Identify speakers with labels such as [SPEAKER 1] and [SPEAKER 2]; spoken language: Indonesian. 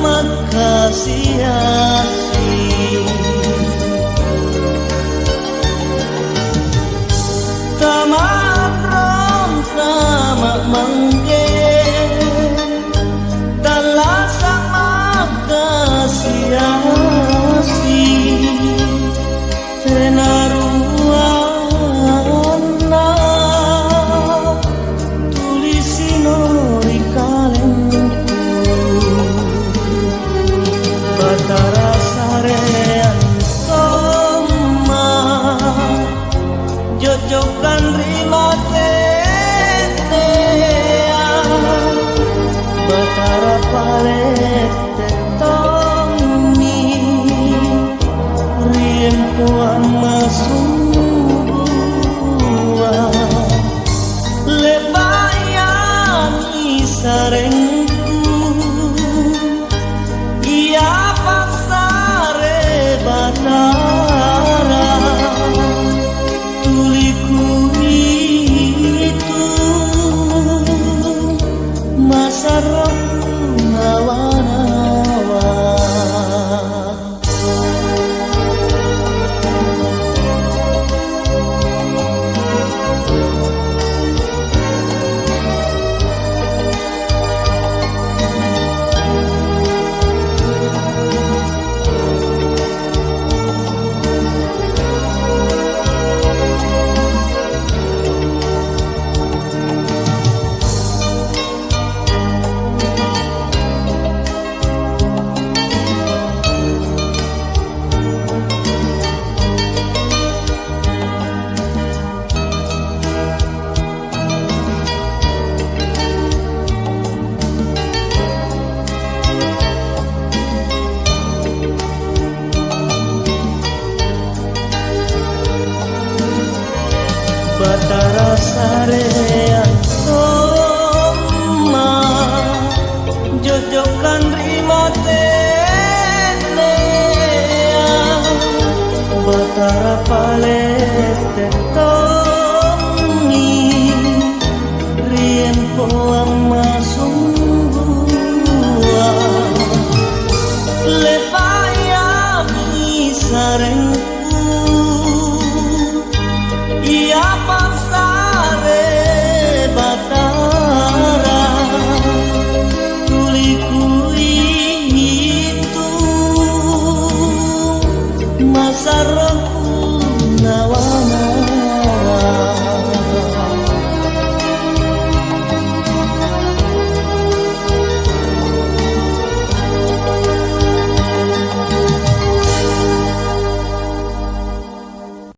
[SPEAKER 1] makasiasi taman rom sama manggen talasang makasiasi tenaruana tulisino di kalenku Batara sarean soma jojokan rima tetea Batara palet tetongi rien puan masua lebayan isarengku ia pasare Batara tuliku itu masa nawa-nawa Batara sarean soma jojokan rima tenea Batara palet tetongi rien poam